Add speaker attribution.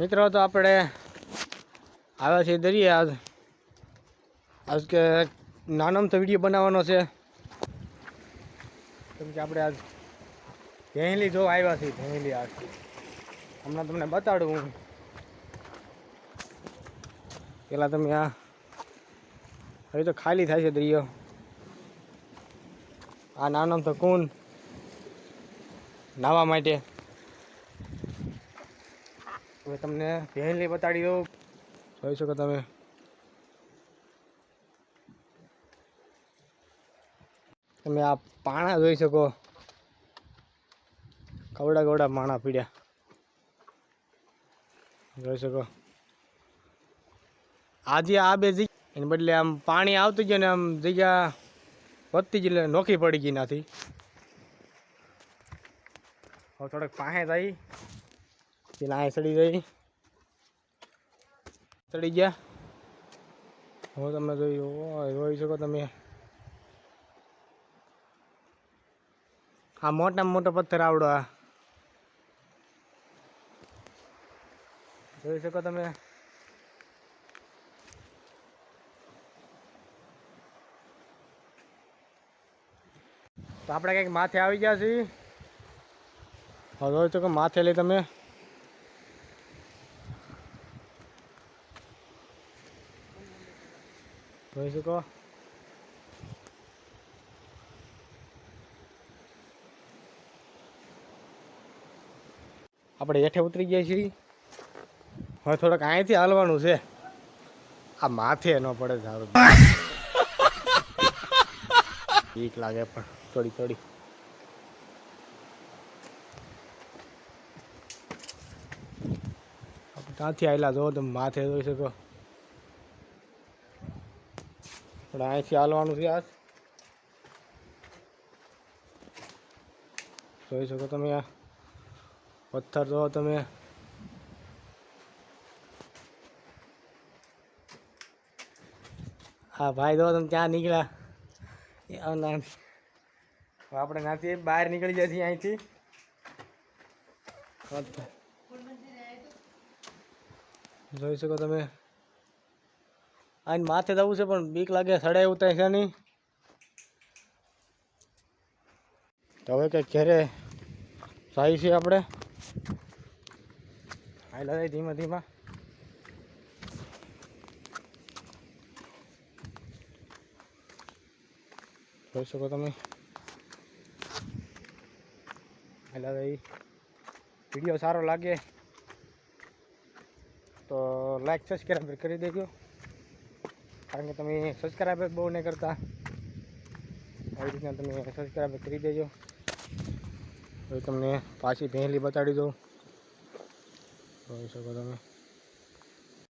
Speaker 1: મિત્રો તો આપણે આવ્યા છીએ દરિયા આજ કે નાનો તો વિડીયો બનાવવાનો છે કેમ કે આપણે આજ ભેંલી જો આવ્યા છીએ ભેંલી આજ હમણાં તમને બતાડું હું પેલા તમે આ હવે તો ખાલી થાય છે દરિયો આ નાનો તો કુંડ નાહવા માટે હવે તમને ભેંલી બતાડી દઉં જોઈ શકો તમે આ પાણા જોઈ શકો કવડા કવડા પાણા પીડ્યા જોઈ શકો આજે આ બે જગ્યા એને બદલે આમ પાણી આવતું ગયું ને આમ જગ્યા વધતી જ એટલે નોખી પડી ગઈ નાથી હવે થોડોક પાસે થઈ પેલા અહીં ચડી ગયા હવે તમે જોઈ શકો તમે આ મોટામાં મોટો પથ્થર આવડો આ જોઈ શકો તમે તો આપણે કંઈક માથે આવી ગયા છીએ હવે જોઈ શકો માથે લઈ તમે જોઈ શકો આપણે હેઠે ઉતરી ગયા છીએ હવે થોડોક અહીંથી હાલવાનું છે આ માથે ન પડે સારું બીક લાગે પણ થોડી આપણે ત્યાંથી આવેલા જો તમે માથે જોઈ શકો આપણે અહીંથી હાલવાનું છે આજ જોઈ શકો તમે આ પથ્થર જો તમે હા ભાઈ જો તમે ત્યાં નીકળ્યા આપણે ત્યાંથી બહાર નીકળી જાય છીએ અહીંથી જોઈ શકો તમે આને માથે જવું છે પણ બીક લાગે સડાય ઉતાય છે નહીં તો હવે કંઈક ઘેરે જાય છે આપણે હાલા જાય ધીમા ધીમા જોઈ શકો તમે હાલા જાય વિડીયો સારો લાગે તો લાઈક સબસ્ક્રાઈબ કરી દેજો કારણ કે તમે સબસ્ક્રાઈબ બહુ નહીં કરતા આવી રીતના તમે સબસ્ક્રાઈબ કરી દેજો હવે તમને પાછી ભેંલી બતાડી દઉં જોઈ શકો તમે